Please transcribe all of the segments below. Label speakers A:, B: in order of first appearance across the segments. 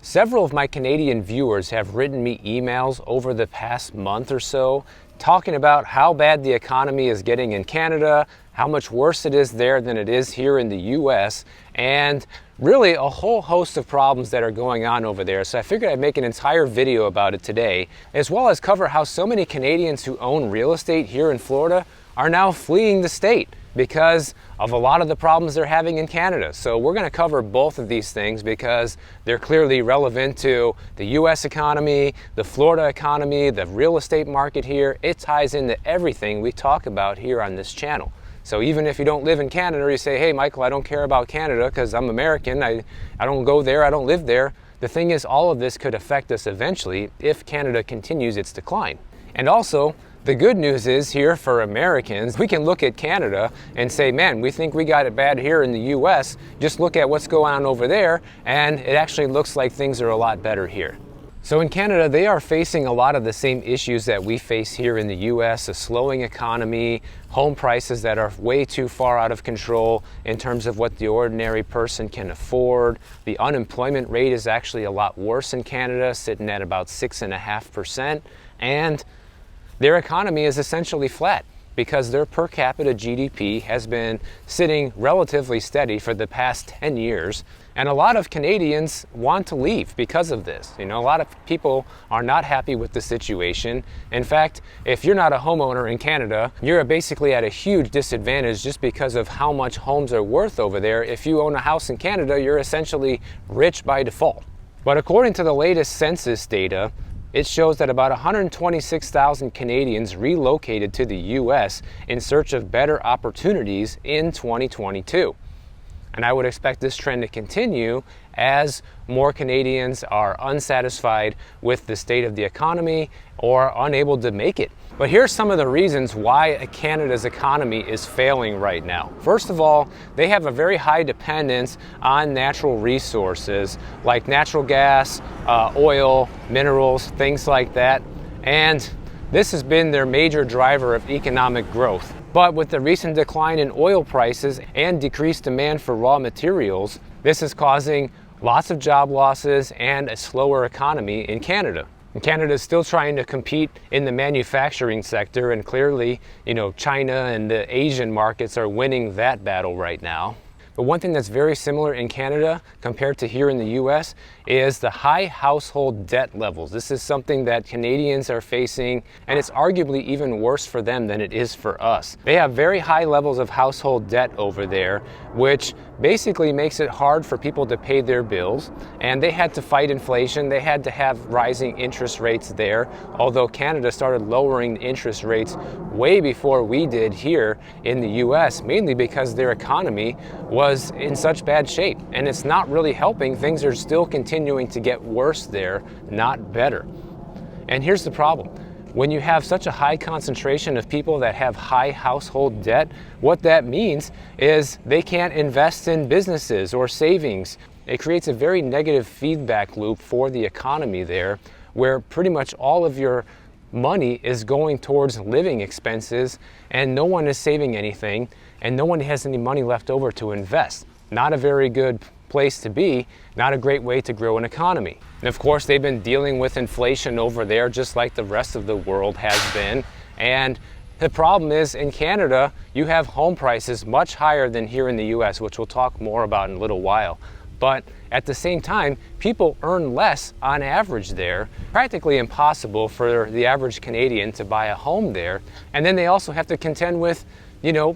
A: Several of my Canadian viewers have written me emails over the past month or so talking about how bad the economy is getting in Canada, how much worse it is there than it is here in the US, and really a whole host of problems that are going on over there. So I figured I'd make an entire video about it today, as well as cover how so many Canadians who own real estate here in Florida are now fleeing the state because of a lot of the problems they're having in Canada. So we're going to cover both of these things because they're clearly relevant to the US economy, the Florida economy, the real estate market here. It ties into everything we talk about here on this channel. So even if you don't live in Canada, or you say, hey Michael, I don't care about Canada because I'm American, I don't go there, I don't live there. The thing is, all of this could affect us eventually if Canada continues its decline. And also, the good news is here for Americans, we can look at Canada and say, man, we think we got it bad here in the US. Just look at what's going on over there, and it actually looks like things are a lot better here. So in Canada, they are facing a lot of the same issues that we face here in the US, a slowing economy, home prices that are way too far out of control in terms of what the ordinary person can afford. The unemployment rate is actually a lot worse in Canada, sitting at about 6.5%. And their economy is essentially flat because their per capita GDP has been sitting relatively steady for the past 10 years. And a lot of Canadians want to leave because of this. You know, a lot of people are not happy with the situation. In fact, if you're not a homeowner in Canada, you're basically at a huge disadvantage just because of how much homes are worth over there. If you own a house in Canada, you're essentially rich by default. But according to the latest census data, it shows that about 126,000 Canadians relocated to the US in search of better opportunities in 2022. And I would expect this trend to continue as more Canadians are unsatisfied with the state of the economy or unable to make it. But here's some of the reasons why Canada's economy is failing right now. First of all, they have a very high dependence on natural resources like natural gas, oil, minerals, things like that. And this has been their major driver of economic growth. But with the recent decline in oil prices and decreased demand for raw materials, this is causing lots of job losses and a slower economy in Canada. And Canada is still trying to compete in the manufacturing sector, and clearly, China and the Asian markets are winning that battle right now. But one thing that's very similar in Canada compared to here in the US is the high household debt levels. This is something that Canadians are facing, and it's arguably even worse for them than it is for us. They have very high levels of household debt over there, which basically makes it hard for people to pay their bills, and they had to fight inflation. They had to have rising interest rates there, although Canada started lowering interest rates way before we did here in the US, mainly because their economy was in such bad shape, and it's not really helping. Things are still continuing to get worse there, not better. And here's the problem. When you have such a high concentration of people that have high household debt, what that means is they can't invest in businesses or savings. It creates a very negative feedback loop for the economy there, where pretty much all of your money is going towards living expenses and no one is saving anything and no one has any money left over to invest. Not a very good place to be, not a great way to grow an economy. And of course, they've been dealing with inflation over there just like the rest of the world has been. And the problem is, in Canada, you have home prices much higher than here in the US, which we'll talk more about in a little while. But at the same time, people earn less on average there. Practically impossible for the average Canadian to buy a home there. And then they also have to contend with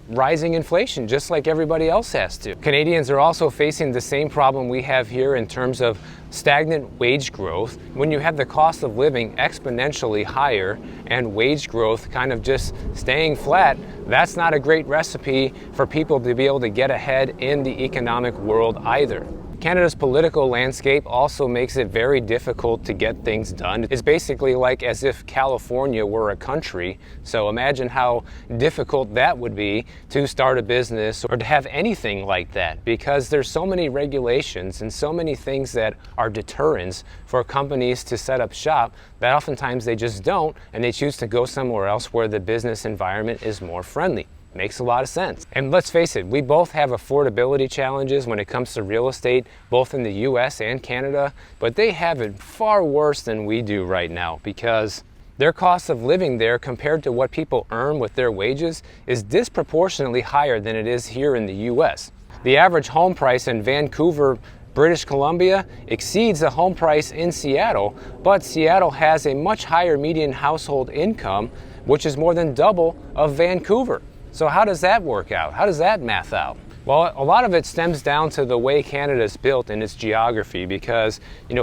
A: rising inflation, just like everybody else has to. Canadians are also facing the same problem we have here in terms of stagnant wage growth. When you have the cost of living exponentially higher and wage growth kind of just staying flat, that's not a great recipe for people to be able to get ahead in the economic world either. Canada's political landscape also makes it very difficult to get things done. It's basically like as if California were a country. So imagine how difficult that would be to start a business or to have anything like that, because there's so many regulations and so many things that are deterrents for companies to set up shop that oftentimes they just don't, and they choose to go somewhere else where the business environment is more friendly. Makes a lot of sense. And let's face it, we both have affordability challenges when it comes to real estate, both in the US and Canada, but they have it far worse than we do right now because their cost of living there compared to what people earn with their wages is disproportionately higher than it is here in the US. The average home price in Vancouver, British Columbia exceeds the home price in Seattle, but Seattle has a much higher median household income, which is more than double of Vancouver. So how does that work out? How does that math out? Well, a lot of it stems down to the way Canada is built and its geography because,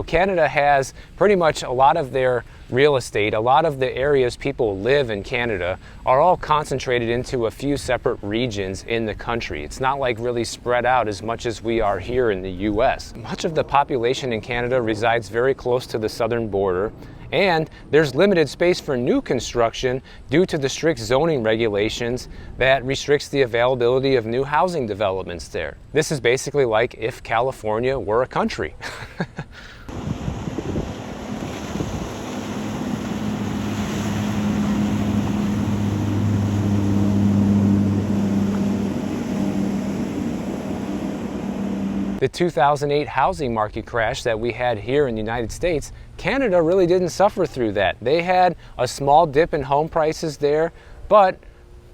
A: Canada has pretty much a lot of their real estate, a lot of the areas people live in Canada are all concentrated into a few separate regions in the country. It's not like really spread out as much as we are here in the US. Much of the population in Canada resides very close to the southern border, and there's limited space for new construction due to the strict zoning regulations that restricts the availability of new housing developments there. This is basically like if California were a country. The 2008 housing market crash that we had here in the United States, Canada really didn't suffer through that. They had a small dip in home prices there, but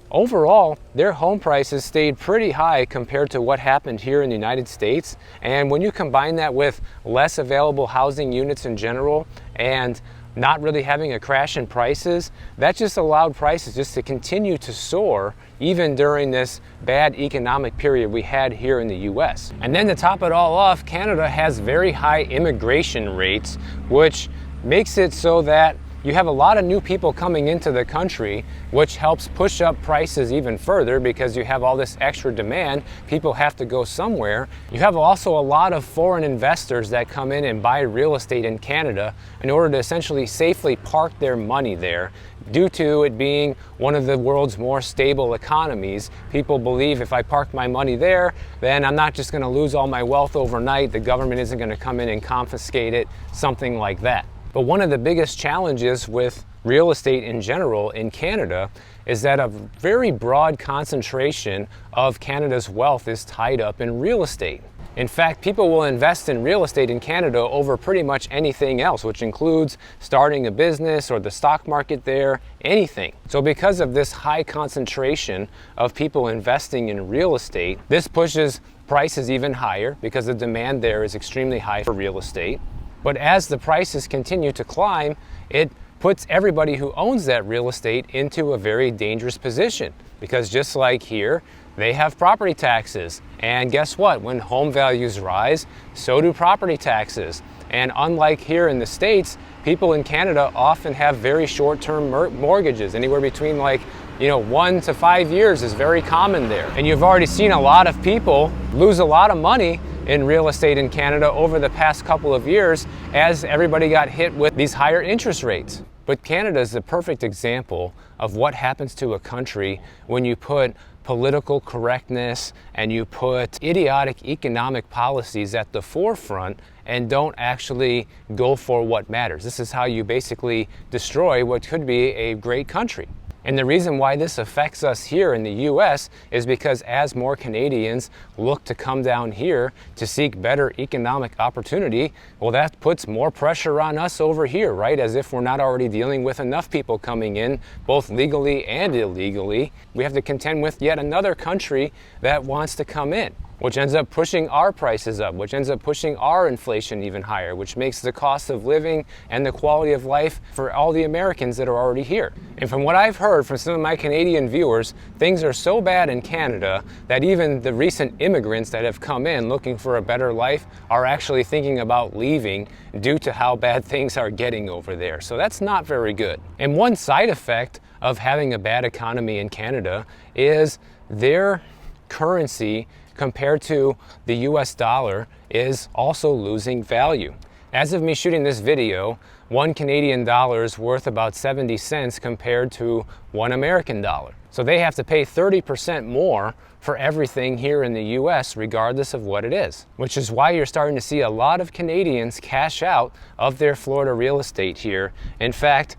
A: overall, their home prices stayed pretty high compared to what happened here in the United States. And when you combine that with less available housing units in general and not really having a crash in prices, that just allowed prices just to continue to soar even during this bad economic period we had here in the US. And then to top it all off, Canada has very high immigration rates, which makes it so that you have a lot of new people coming into the country, which helps push up prices even further because you have all this extra demand. People have to go somewhere. You have also a lot of foreign investors that come in and buy real estate in Canada in order to essentially safely park their money there. Due to it being one of the world's more stable economies, people believe if I park my money there, then I'm not just going to lose all my wealth overnight. The government isn't going to come in and confiscate it, something like that. But one of the biggest challenges with real estate in general in Canada is that a very broad concentration of Canada's wealth is tied up in real estate. In fact, people will invest in real estate in Canada over pretty much anything else, which includes starting a business or the stock market there, anything. So because of this high concentration of people investing in real estate, this pushes prices even higher because the demand there is extremely high for real estate. But as the prices continue to climb, it puts everybody who owns that real estate into a very dangerous position because just like here, they have property taxes. And guess what? When home values rise, so do property taxes. And unlike here in the States, people in Canada often have very short-term mortgages, anywhere between 1 to 5 years is very common there. And you've already seen a lot of people lose a lot of money in real estate in Canada over the past couple of years as everybody got hit with these higher interest rates. But Canada is the perfect example of what happens to a country when you put political correctness and you put idiotic economic policies at the forefront and don't actually go for what matters. This is how you basically destroy what could be a great country. And the reason why this affects us here in the US is because as more Canadians look to come down here to seek better economic opportunity, well, that puts more pressure on us over here, right? As if we're not already dealing with enough people coming in, both legally and illegally. We have to contend with yet another country that wants to come in, which ends up pushing our prices up, which ends up pushing our inflation even higher, which makes the cost of living and the quality of life for all the Americans that are already here. And from what I've heard from some of my Canadian viewers, things are so bad in Canada that even the recent immigrants that have come in looking for a better life are actually thinking about leaving due to how bad things are getting over there. So that's not very good. And one side effect of having a bad economy in Canada is their currency compared to the US dollar is also losing value. As of me shooting this video, $1 Canadian is worth about 70 cents compared to $1 American. So they have to pay 30% more for everything here in the US regardless of what it is, which is why you're starting to see a lot of Canadians cash out of their Florida real estate here. In fact,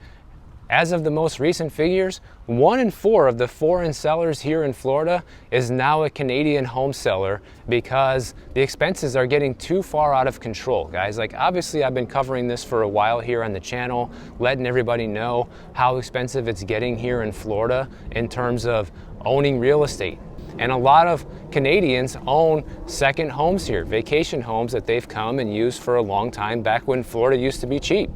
A: As of the most recent figures, 1 in 4 of the foreign sellers here in Florida is now a Canadian home seller because the expenses are getting too far out of control, guys. Like, obviously I've been covering this for a while here on the channel, letting everybody know how expensive it's getting here in Florida in terms of owning real estate. And a lot of Canadians own second homes here, vacation homes that they've come and used for a long time back when Florida used to be cheap.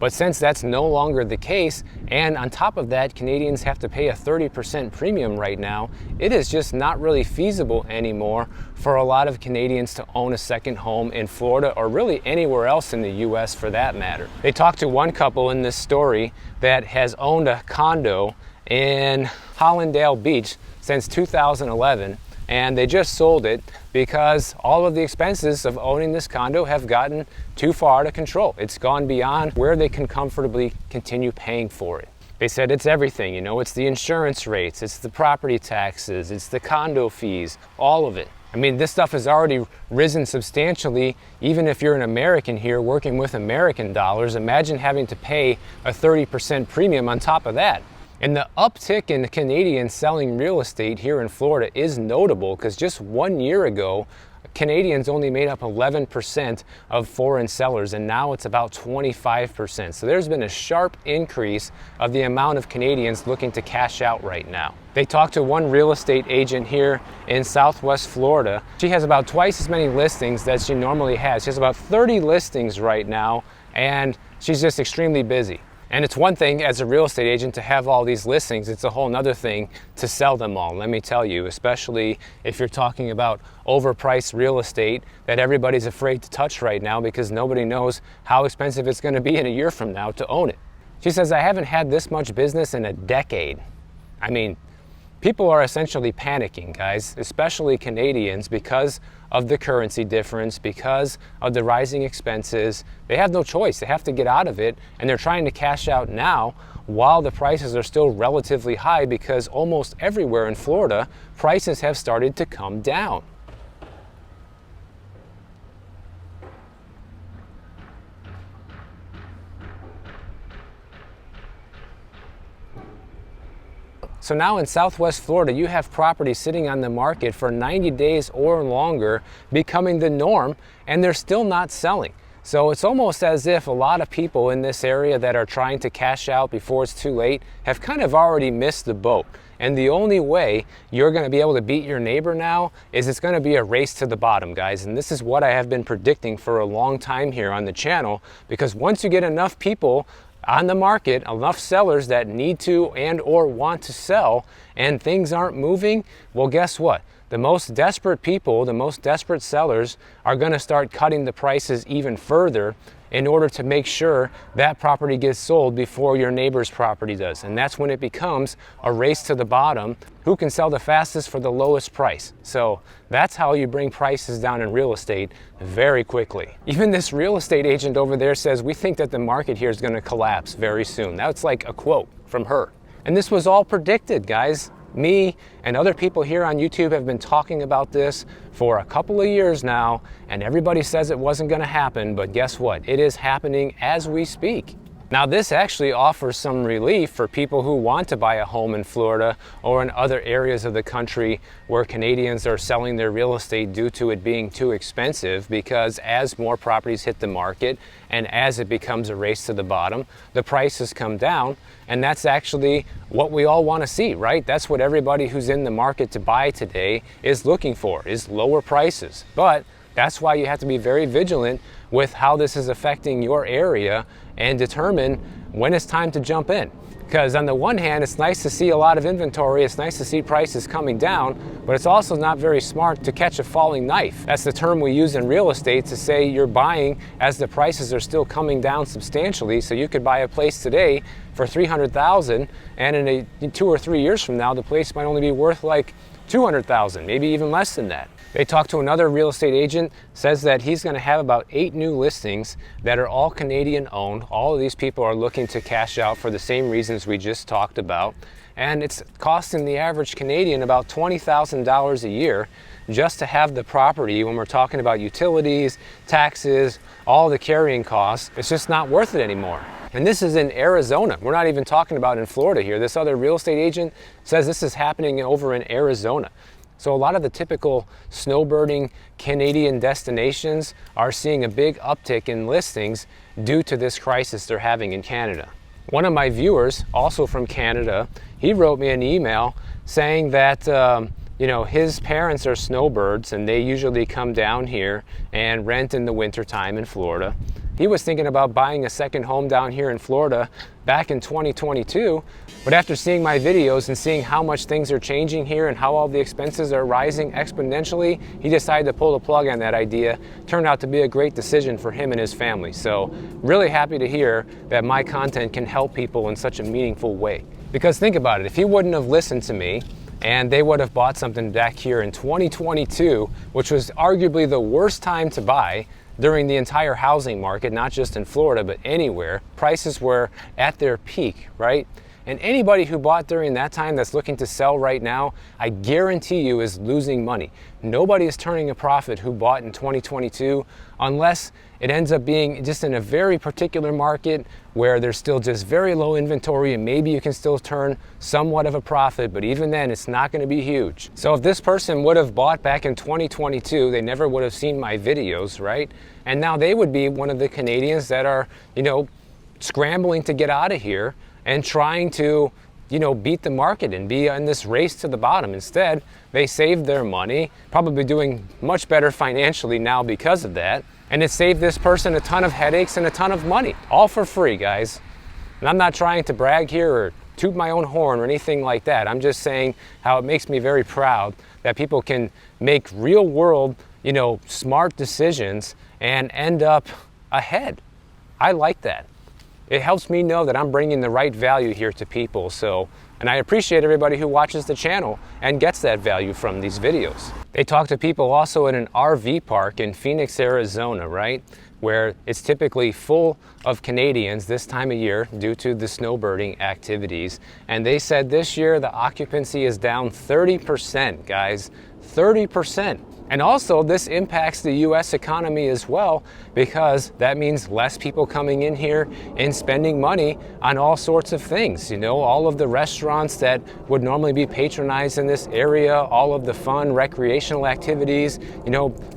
A: But since that's no longer the case, and on top of that, Canadians have to pay a 30% premium right now, it is just not really feasible anymore for a lot of Canadians to own a second home in Florida or really anywhere else in the US for that matter. They talked to one couple in this story that has owned a condo in Hollandale Beach since 2011, and they just sold it because all of the expenses of owning this condo have gotten too far out of control. It's gone beyond where they can comfortably continue paying for it. They said it's everything, you know, it's the insurance rates, it's the property taxes, it's the condo fees, all of it. I mean, this stuff has already risen substantially. Even if you're an American here working with American dollars, imagine having to pay a 30% premium on top of that. And the uptick in Canadians selling real estate here in Florida is notable because just 1 year ago, Canadians only made up 11% of foreign sellers, and now it's about 25%. So there's been a sharp increase of the amount of Canadians looking to cash out right now. They talked to one real estate agent here in Southwest Florida. She has about twice as many listings that she normally has. She has about 30 listings right now, and she's just extremely busy. And it's one thing as a real estate agent to have all these listings, it's a whole nother thing to sell them all, let me tell you, especially if you're talking about overpriced real estate that everybody's afraid to touch right now because nobody knows how expensive it's going to be in a year from now to own it. She says, I haven't had this much business in a decade. I mean, people are essentially panicking, guys, especially Canadians, because of the currency difference, because of the rising expenses. They have no choice. They have to get out of it, and they're trying to cash out now while the prices are still relatively high because almost everywhere in Florida, prices have started to come down. So now in Southwest Florida, you have properties sitting on the market for 90 days or longer, becoming the norm, and they're still not selling. So it's almost as if a lot of people in this area that are trying to cash out before it's too late have kind of already missed the boat. And the only way you're going to be able to beat your neighbor now is it's going to be a race to the bottom, guys. And this is what I have been predicting for a long time here on the channel, because once you get enough people on the market, enough sellers that need to and or want to sell, and things aren't moving, well, guess what? The most desperate people, the most desperate sellers are going to start cutting the prices even further in order to make sure that property gets sold before your neighbor's property does. And that's when it becomes a race to the bottom. Who can sell the fastest for the lowest price? So that's how you bring prices down in real estate very quickly. Even this real estate agent over there says, we think that the market here is going to collapse very soon. That's like a quote from her. And this was all predicted, guys. Me and other people here on YouTube have been talking about this for a couple of years now, and everybody says it wasn't going to happen, but guess what? It is happening as we speak. Now, this actually offers some relief for people who want to buy a home in Florida or in other areas of the country where Canadians are selling their real estate due to it being too expensive, because as more properties hit the market and as it becomes a race to the bottom, the prices come down, and that's actually what we all want to see, right? That's what everybody who's in the market to buy today is looking for, is lower prices. But that's why you have to be very vigilant with how this is affecting your area and determine when it's time to jump in. Because on the one hand, it's nice to see a lot of inventory, it's nice to see prices coming down, but it's also not very smart to catch a falling knife. That's the term we use in real estate to say you're buying as the prices are still coming down substantially. So you could buy a place today for $300,000, and in 2 or 3 years from now, the place might only be worth like $200,000, maybe even less than that. They talked to another real estate agent, says that he's going to have about 8 new listings that are all Canadian owned. All of these people are looking to cash out for the same reasons we just talked about. And it's costing the average Canadian about $20,000 a year just to have the property. When we're talking about utilities, taxes, all the carrying costs, it's just not worth it anymore. And this is in Arizona. We're not even talking about in Florida here. This other real estate agent says this is happening over in Arizona. So a lot of the typical snowbirding Canadian destinations are seeing a big uptick in listings due to this crisis they're having in Canada. One of my viewers, also from Canada, he wrote me an email saying that his parents are snowbirds and they usually come down here and rent in the wintertime in Florida. He was thinking about buying a second home down here in Florida back in 2022, but after seeing my videos and seeing how much things are changing here and how all the expenses are rising exponentially, he decided to pull the plug on that idea. Turned out to be a great decision for him and his family. So really happy to hear that my content can help people in such a meaningful way. Because think about it, if he wouldn't have listened to me, and they would have bought something back here in 2022, which was arguably the worst time to buy during the entire housing market, not just in Florida, but anywhere. Prices were at their peak, right? And anybody who bought during that time that's looking to sell right now, I guarantee you is losing money. Nobody is turning a profit who bought in 2022 unless it ends up being just in a very particular market where there's still just very low inventory and maybe you can still turn somewhat of a profit, but even then it's not going to be huge. So if this person would have bought back in 2022, they never would have seen my videos, right? And now they would be one of the Canadians that are, scrambling to get out of here and trying to, beat the market and be in this race to the bottom. Instead, they saved their money, probably doing much better financially now because of that. And it saved this person a ton of headaches and a ton of money, all for free, guys. And I'm not trying to brag here or toot my own horn or anything like that. I'm just saying how it makes me very proud that people can make real world, smart decisions and end up ahead. I like that. It helps me know that I'm bringing the right value here to people. And I appreciate everybody who watches the channel and gets that value from these videos. They talk to people also in an RV park in Phoenix, Arizona, right? Where it's typically full of Canadians this time of year due to the snowbirding activities. And they said this year the occupancy is down 30%, guys, 30%. And also this impacts the US economy as well, because that means less people coming in here and spending money on all sorts of things. All of the restaurants that would normally be patronized in this area, all of the fun recreational activities,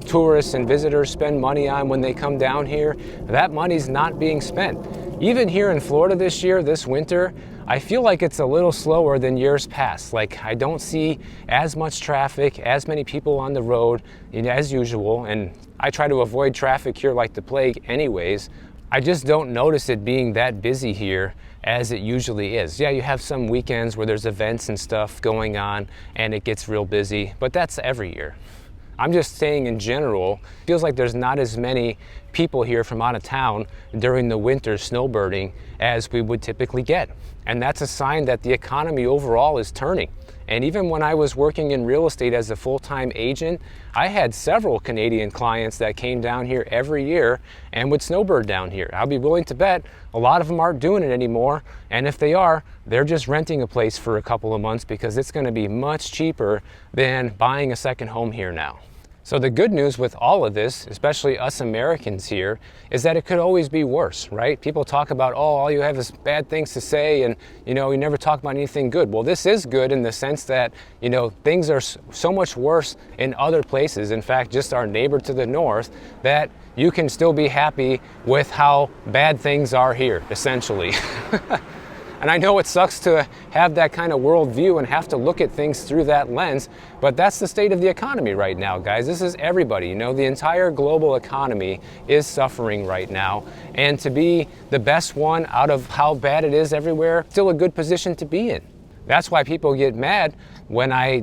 A: tourists and visitors spend money on when they come down here. That money's not being spent. Even here in Florida this year, this winter, I feel like it's a little slower than years past. Like I don't see as much traffic, as many people on the road as usual, and I try to avoid traffic here like the plague anyways. I just don't notice it being that busy here as it usually is. Yeah, you have some weekends where there's events and stuff going on and it gets real busy, but that's every year. I'm just saying in general, it feels like there's not as many people here from out of town during the winter snowbirding as we would typically get. And that's a sign that the economy overall is turning. And even when I was working in real estate as a full-time agent, I had several Canadian clients that came down here every year and would snowbird down here. I'll be willing to bet a lot of them aren't doing it anymore. And if they are, they're just renting a place for a couple of months because it's going to be much cheaper than buying a second home here now. So the good news with all of this, especially us Americans here, is that it could always be worse, right? People talk about, all you have is bad things to say and, you never talk about anything good. Well, this is good in the sense that, things are so much worse in other places. In fact, just our neighbor to the north, that you can still be happy with how bad things are here, essentially. And I know it sucks to have that kind of worldview and have to look at things through that lens, but that's the state of the economy right now, guys. This is everybody. The entire global economy is suffering right now. And to be the best one out of how bad it is everywhere, still a good position to be in. That's why people get mad when I,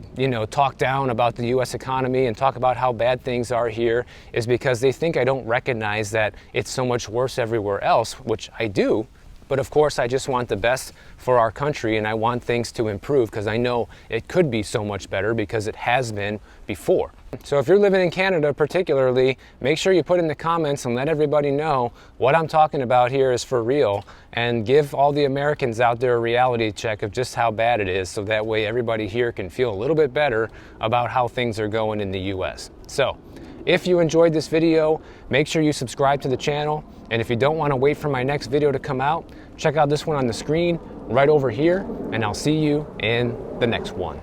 A: talk down about the US economy and talk about how bad things are here, is because they think I don't recognize that it's so much worse everywhere else, which I do. But of course, I just want the best for our country and I want things to improve because I know it could be so much better because it has been before. So if you're living in Canada particularly, make sure you put in the comments and let everybody know what I'm talking about here is for real, and give all the Americans out there a reality check of just how bad it is, so that way everybody here can feel a little bit better about how things are going in the US. So if you enjoyed this video, make sure you subscribe to the channel. And if you don't want to wait for my next video to come out, check out this one on the screen right over here, and I'll see you in the next one.